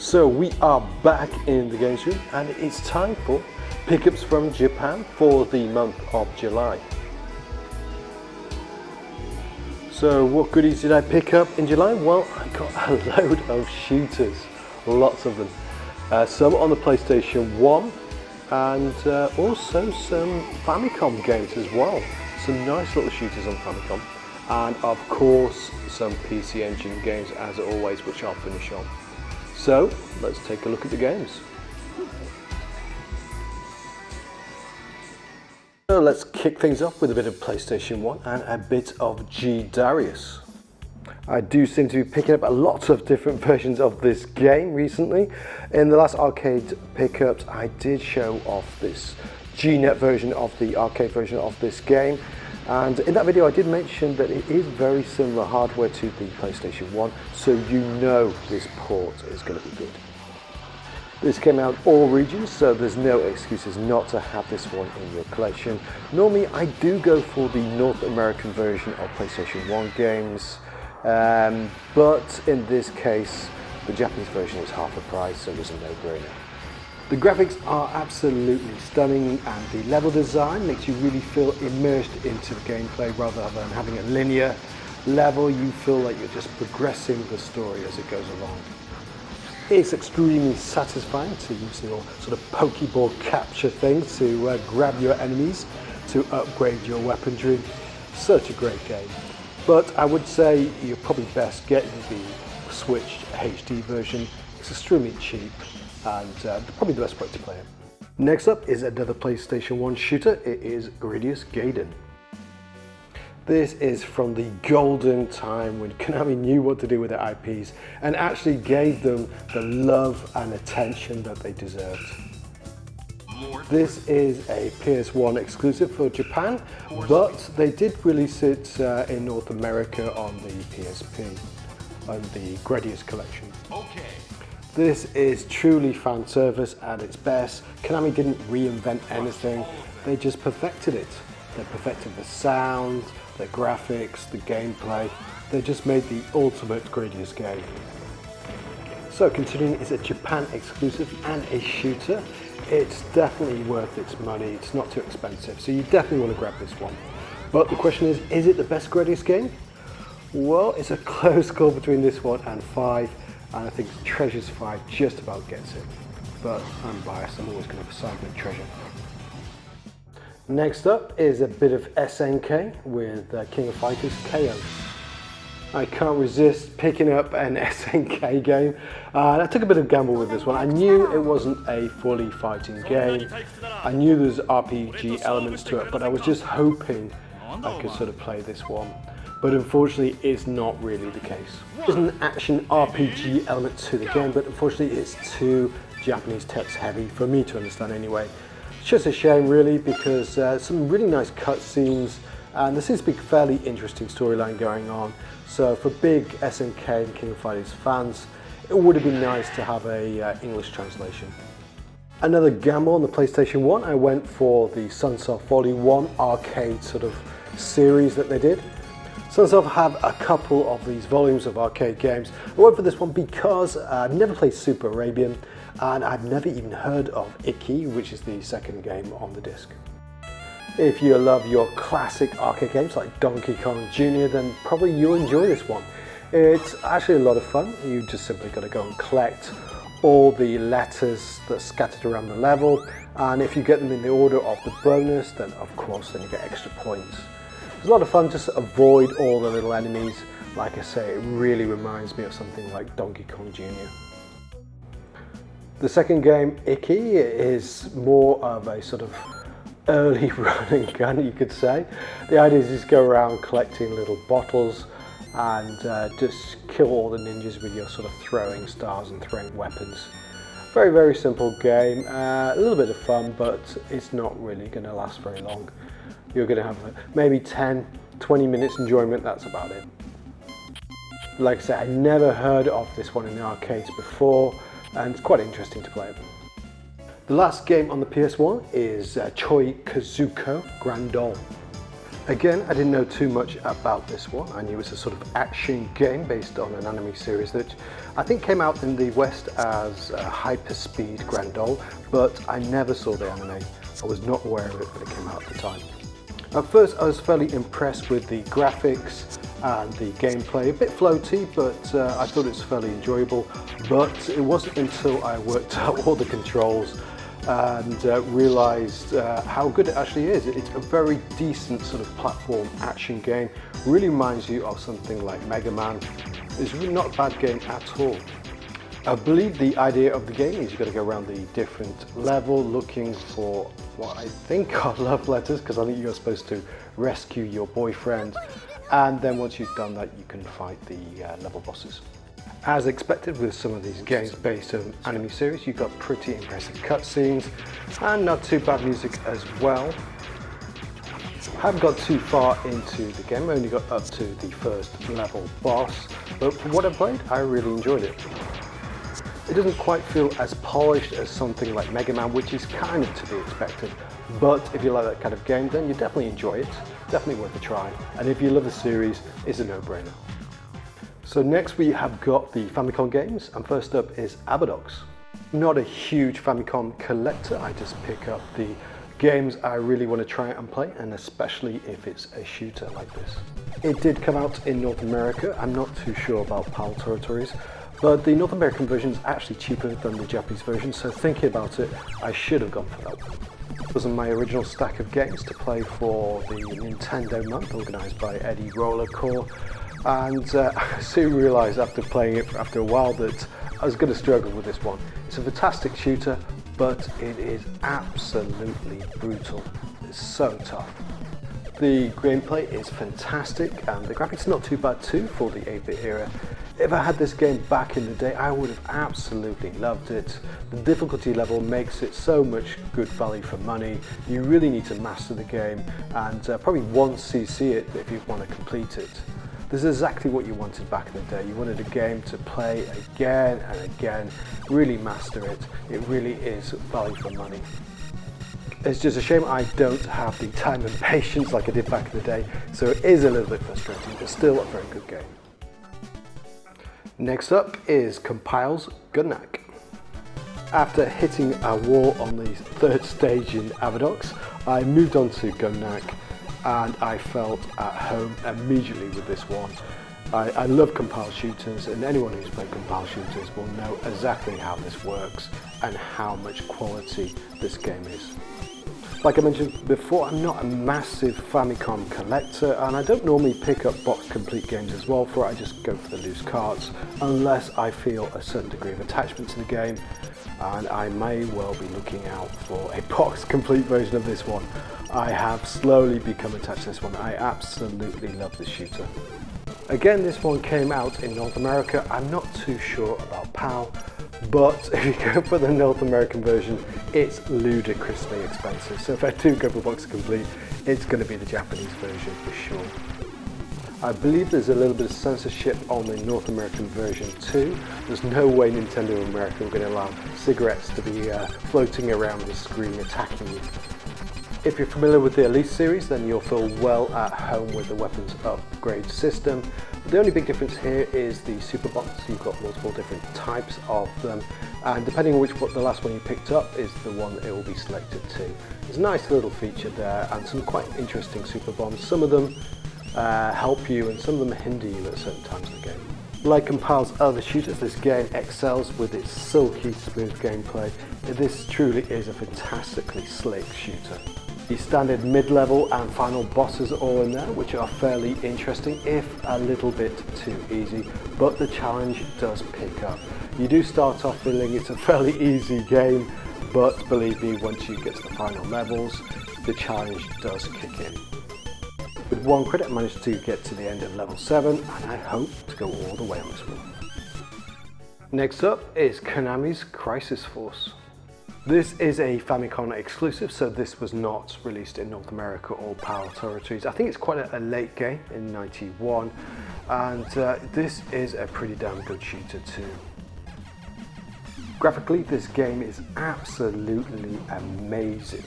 So we are back in the games room and it's time for pickups from Japan for the month of July. So what goodies did I pick up in July? Well, I got a load of shooters, lots of them. Some on the PlayStation 1 and also some Famicom games as well. Some nice little shooters on Famicom. And of course some PC Engine games as always, which I'll finish on. So let's take a look at the games. So let's kick things off with a bit of PlayStation 1 and a bit of Darius. I do seem to be picking up a lot of different versions of this game recently. In the last arcade pickups I did show off this GNet version of the arcade version of this game. And in that video I did mention that it is very similar hardware to the PlayStation 1, so you know this port is going to be good. This came out all regions, so there's no excuses not to have this one in your collection. Normally I do go for the North American version of PlayStation 1 games, but in this case the Japanese version is half the price, so it's a no-brainer. The graphics are absolutely stunning and the level design makes you really feel immersed into the gameplay rather than having a linear level. You feel like you're just progressing the story as it goes along. It's extremely satisfying to use your sort of Pokeball capture thing to grab your enemies to upgrade your weaponry. Such a great game. But I would say you're probably best getting the switched HD version. It's extremely cheap and probably the best way to play it. Next up is another PlayStation 1 shooter. It is Gradius Gaiden. This is from the golden time when Konami knew what to do with their IPs and actually gave them the love and attention that they deserved. This is a PS1 exclusive for Japan, but they did release it in North America on the PSP, on the Gradius collection. Okay. This is truly fan service at its best. Konami didn't reinvent anything, they just perfected it. They perfected the sound, the graphics, the gameplay. They just made the ultimate Gradius game. So considering it's a Japan exclusive and a shooter, it's definitely worth its money. It's not too expensive, so you definitely want to grab this one. But the question is it the best Gradius game? Well, it's a close call between this one and 5. And I think Treasure's 5 just about gets it. But I'm biased, I'm always going to side with Treasure. Next up is a bit of SNK with King of Fighters KO. I can't resist picking up an SNK game. And I took a bit of gamble with this one. I knew it wasn't a fully fighting game. I knew there's RPG elements to it, but I was just hoping I could sort of play this one. But unfortunately it's not really the case. There's an action RPG element to the game, but unfortunately it's too Japanese text heavy for me to understand anyway. It's just a shame really, because some really nice cutscenes and there seems to be a fairly interesting storyline going on. So for big SNK and King of Fighters fans, it would have been nice to have a English translation. Another gamble on the PlayStation 1, I went for the Sunsoft Volley 1 arcade sort of series that they did. Sunsoft have a couple of these volumes of arcade games. I went for this one because I've never played Super Arabian and I've never even heard of Iki, which is the second game on the disc. If you love your classic arcade games like Donkey Kong Jr., then probably you'll enjoy this one. It's actually a lot of fun. You just simply got to go and collect all the letters that are scattered around the level, and if you get them in the order of the bonus, then of course then you get extra points. It's a lot of fun, just avoid all the little enemies. Like I say, it really reminds me of something like Donkey Kong Jr. The second game, Iki, is more of a sort of early running gun, you could say. The idea is just go around collecting little bottles and just kill all the ninjas with your sort of throwing stars and throwing weapons. Very, very simple game, a little bit of fun, but it's not really going to last very long. You're going to have maybe 10-20 minutes enjoyment, that's about it. Like I said, I never heard of this one in the arcades before, and it's quite interesting to play. The last game on the PS1 is Choi Kazuko Grand Dol. Again, I didn't know too much about this one. I knew it was a sort of action game based on an anime series that I think came out in the West as Hyperspeed Grandol, but I never saw the anime. I was not aware of it when it came out at the time. At first, I was fairly impressed with the graphics and the gameplay. A bit floaty, but I thought it was fairly enjoyable. But it wasn't until I worked out all the controls and realised how good it actually is. It's a very decent sort of platform action game. Really reminds you of something like Mega Man. It's really not a bad game at all. I believe the idea of the game is you've got to go around the different level looking for what I think are love letters, because I think you're supposed to rescue your boyfriend, and then once you've done that you can fight the level bosses. As expected with some of these games based on anime series, you've got pretty impressive cutscenes and not too bad music as well. I haven't got too far into the game, I only got up to the first level boss, but for what I played, I really enjoyed it. It doesn't quite feel as polished as something like Mega Man, which is kind of to be expected, but if you like that kind of game, then you definitely enjoy it. Definitely worth a try, and if you love the series, it's a no-brainer. So next we have got the Famicom games, and first up is Aberdox. Not a huge Famicom collector, I just pick up the games I really want to try and play, and especially if it's a shooter like this. It did come out in North America. I'm not too sure about PAL territories, but the North American version is actually cheaper than the Japanese version, so thinking about it, I should have gone for that one. It was on my original stack of games to play for the Nintendo month organised by Eddie Rollercore, and I soon realised after playing it after a while that I was going to struggle with this one. It's a fantastic shooter, but it is absolutely brutal. It's so tough. The gameplay is fantastic and the graphics are not too bad too for the 8-bit era. If I had this game back in the day, I would have absolutely loved it. The difficulty level makes it so much good value for money. You really need to master the game and probably once CC it if you want to complete it. This is exactly what you wanted back in the day. You wanted a game to play again and again, really master it. It really is value for money. It's just a shame I don't have the time and patience like I did back in the day, so it is a little bit frustrating, but still a very good game. Next up is Compile's Gunnak. After hitting a wall on the third stage in Aberdox, I moved on to Gunnak, and I felt at home immediately with this one. I love compile shooters, and anyone who's played compile shooters will know exactly how this works and how much quality this game is. Like I mentioned before, I'm not a massive Famicom collector, and I don't normally pick up box complete games as well, for I just go for the loose carts unless I feel a certain degree of attachment to the game, and I may well be looking out for a box complete version of this one. I have slowly become attached to this one. I absolutely love this shooter. Again, this one came out in North America. I'm not too sure about PAL, but if you go for the North American version, it's ludicrously expensive. So if I do go for box complete, it's going to be the Japanese version for sure. I believe there's a little bit of censorship on the North American version too. There's no way Nintendo America are going to allow cigarettes to be floating around the screen attacking you. If you're familiar with the Elite series, then you'll feel well at home with the weapons upgrade system. The only big difference here is the super bombs. You've got multiple different types of them, and depending on the last one you picked up is the one that it will be selected to. There's a nice little feature there and some quite interesting super bombs. Some of them help you and some of them hinder you at certain times in the game. Like Compile's other shooters, this game excels with its silky smooth gameplay. This truly is a fantastically slick shooter. The standard mid-level and final bosses are all in there, which are fairly interesting, if a little bit too easy, but the challenge does pick up. You do start off feeling it's a fairly easy game, but believe me, once you get to the final levels, the challenge does kick in. With one credit, I managed to get to the end of level 7, and I hope to go all the way on this one. Next up is Konami's Crisis Force. This is a Famicom exclusive, so this was not released in North America or PAL territories. I think it's quite a late game in '91, and this is a pretty damn good shooter too. Graphically, this game is absolutely amazing.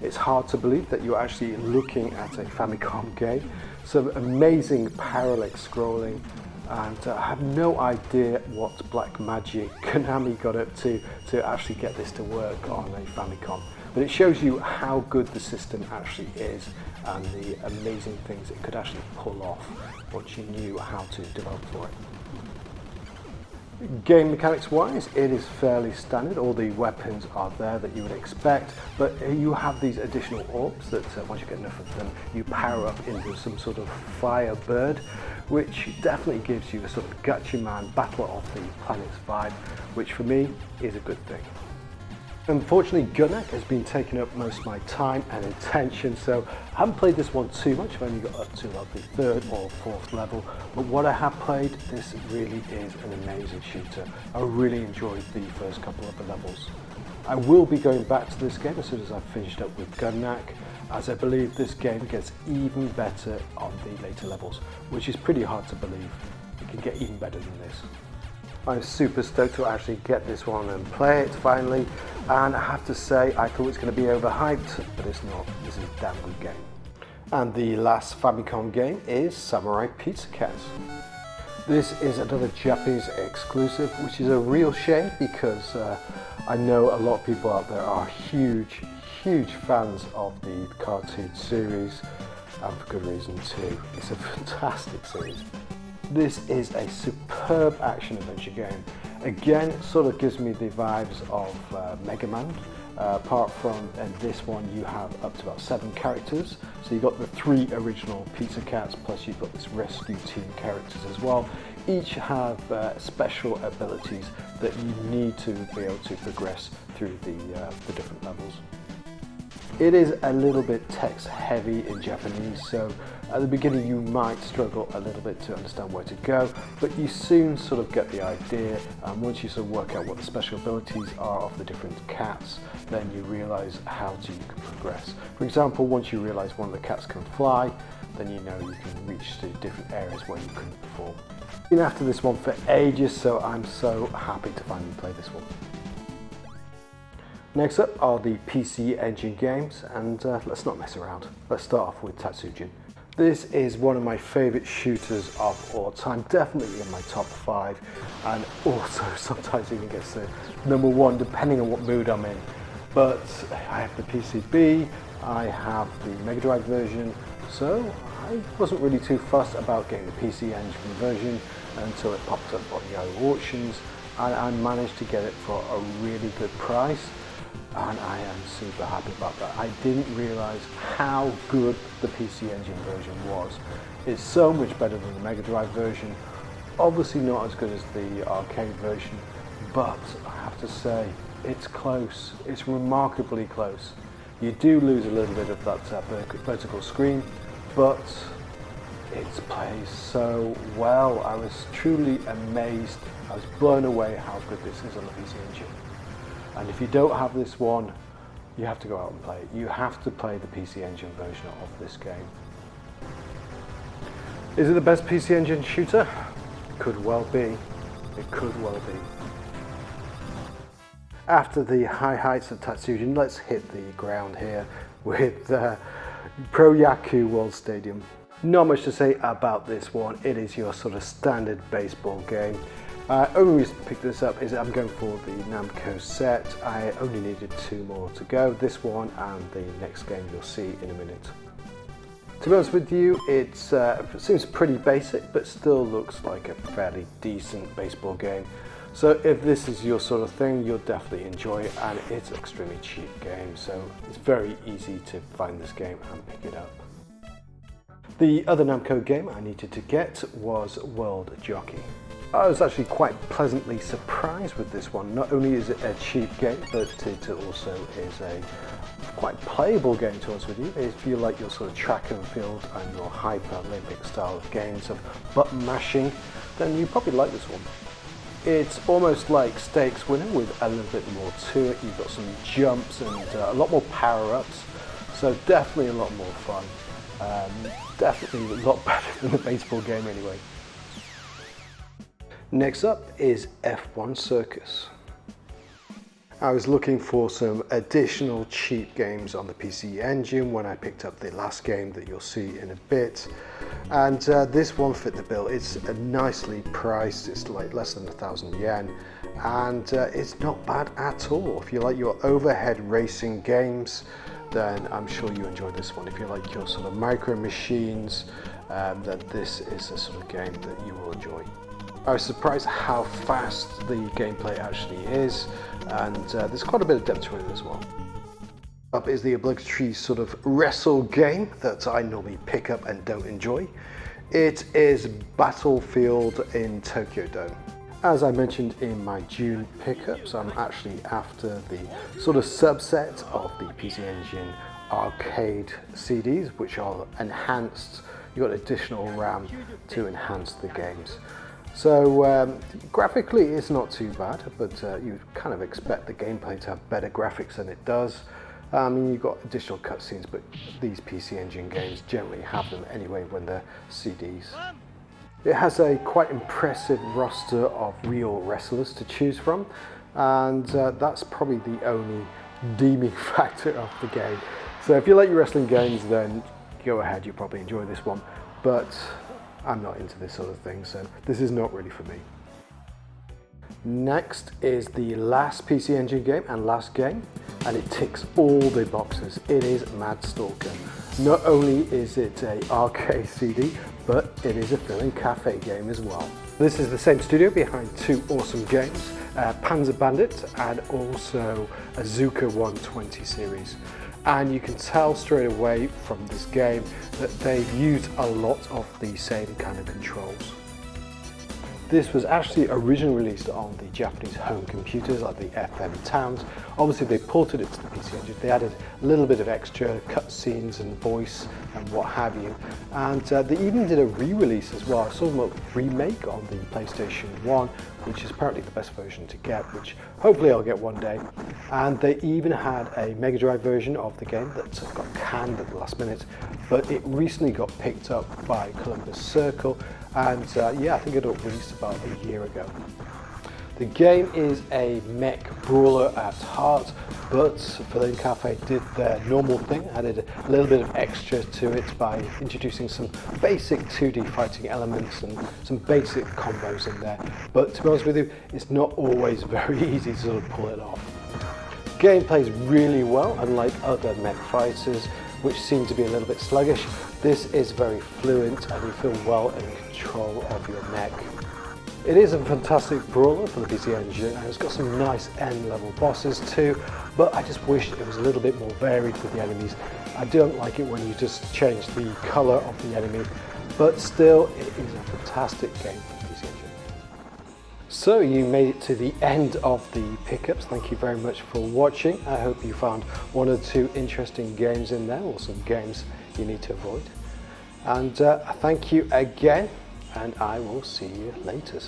It's hard to believe that you're actually looking at a Famicom game. Some amazing parallax scrolling, and I have no idea what black magic Konami got up to actually get this to work on a Famicom. But it shows you how good the system actually is and the amazing things it could actually pull off once you knew how to develop for it. Game mechanics wise, it is fairly standard. All the weapons are there that you would expect, but you have these additional orbs that once you get enough of them, you power up into some sort of fire bird, which definitely gives you a sort of Gatchaman Battle of the Planets vibe, which for me is a good thing. Unfortunately, Gunnak has been taking up most of my time and attention, so I haven't played this one too much. I've only got up to like the 3rd or 4th level, but what I have played, this really is an amazing shooter. I really enjoyed the first couple of the levels. I will be going back to this game as soon as I've finished up with Gunnak, as I believe this game gets even better on the later levels, which is pretty hard to believe. It can get even better than this. I'm super stoked to actually get this one and play it finally, and I have to say I thought it was going to be overhyped, but it's not. This is a damn good game. And the last Famicom game is Samurai Pizza Cats. This is another Japanese exclusive, which is a real shame because I know a lot of people out there are huge fans of the cartoon series, and for good reason too. It's a fantastic series. This is a superb action-adventure game. Again, it sort of gives me the vibes of Mega Man. Apart from this one, you have up to about 7 characters. So you've got the 3 original Pizza Cats, plus you've got this rescue team characters as well. Each have special abilities that you need to be able to progress through the different levels. It is a little bit text heavy in Japanese, so at the beginning you might struggle a little bit to understand where to go, but you soon sort of get the idea, and once you sort of work out what the special abilities are of the different cats, then you realise how you can progress. For example, once you realise one of the cats can fly, then you know you can reach to different areas where you couldn't before. I've been after this one for ages, so I'm so happy to finally play this one. Next up are the PCE engine games, and let's not mess around. Let's start off with Tatsujin. This is one of my favourite shooters of all time, definitely in my top 5, and also sometimes even gets to number 1 depending on what mood I'm in. But I have the PCB, I have the Mega Drive version, so I wasn't really too fussed about getting the PC engine version until it popped up on Yahoo auctions, and I managed to get it for a really good price. And I am super happy about that. I didn't realise how good the PC Engine version was. It's so much better than the Mega Drive version. Obviously not as good as the arcade version, but I have to say, it's close. It's remarkably close. You do lose a little bit of that vertical screen, but it plays so well. I was truly amazed. I was blown away how good this is on the PC Engine. And if you don't have this one, you have to go out and play it. You have to play the PC Engine version of this game. Is it the best PC Engine shooter? Could well be. It could well be. After the high heights of Tatsujin, let's hit the ground here with Pro Yaku World Stadium. Not much to say about this one. It is your sort of standard baseball game. Only reason to pick this up is I'm going for the Namco set. I only needed 2 more to go, this one and the next game you'll see in a minute. To be honest with you, it seems pretty basic, but still looks like a fairly decent baseball game. So if this is your sort of thing, you'll definitely enjoy it, and it's an extremely cheap game, so it's very easy to find this game and pick it up. The other Namco game I needed to get was World Jockey. I was actually quite pleasantly surprised with this one. Not only is it a cheap game, but it also is a quite playable game, to be honest with you. If you like your sort of track and field and your hyper Olympic style of games of button mashing, then you probably like this one. It's almost like Stakes Winner with a little bit more to it. You've got some jumps and a lot more power-ups, so definitely a lot more fun. Definitely a lot better than the baseball game anyway. Next up is F1 Circus. I was looking for some additional cheap games on the PCE engine when I picked up the last game that you'll see in a bit, and this one fit the bill. It's nicely priced, it's like less than 1,000 yen, and it's not bad at all. If you like your overhead racing games, then I'm sure you enjoy this one. If you like your sort of micro machines, then this is the sort of game that you will enjoy. I was surprised how fast the gameplay actually is, and there's quite a bit of depth to it as well. Up is the obligatory sort of wrestle game that I normally pick up and don't enjoy. It is Battlefield in Tokyo Dome. As I mentioned in my June pickups, I'm actually after the sort of subset of the PC Engine arcade CDs, which are enhanced. You've got additional RAM to enhance the games. So graphically it's not too bad, but you kind of expect the gameplay to have better graphics than it does. I mean, you've got additional cutscenes, but these PC Engine games generally have them anyway when they're CDs. It has a quite impressive roster of real wrestlers to choose from, and that's probably the only redeeming factor of the game. So if you like your wrestling games, then go ahead, you'll probably enjoy this one, but I'm not into this sort of thing, so this is not really for me. Next is the last PC Engine game and last game, and it ticks all the boxes. It is Mad Stalker. Not only is it a arcade CD, but it is a filling cafe game as well. This is the same studio behind two awesome games, Panzer Bandit and also a Zuka 120 series. And you can tell straight away from this game that they've used a lot of the same kind of controls. This was actually originally released on the Japanese home computers like the FM Towns. Obviously they ported it to the PC Engine. They added a little bit of extra cutscenes and voice and what have you. And they even did a re-release as well, sort of a remake on the PlayStation 1, which is apparently the best version to get, which hopefully I'll get one day. And they even had a Mega Drive version of the game that got canned at the last minute, but it recently got picked up by Columbus Circle, and yeah, I think it was released about a year ago. The game is a mech brawler at heart, but Filling Cafe did their normal thing, added a little bit of extra to it by introducing some basic 2D fighting elements and some basic combos in there. But to be honest with you, it's not always very easy to sort of pull it off. The game plays really well, unlike other mech fighters, which seem to be a little bit sluggish. This is very fluent and you feel well in control of your mech. It is a fantastic brawler for the PC Engine, and it's got some nice end-level bosses too, but I just wish it was a little bit more varied with the enemies. I don't like it when you just change the colour of the enemy, but still, it is a fantastic game for the PC Engine. So you made it to the end of the pickups. Thank you very much for watching. I hope you found one or two interesting games in there, or some games you need to avoid. And thank you again, and I will see you later.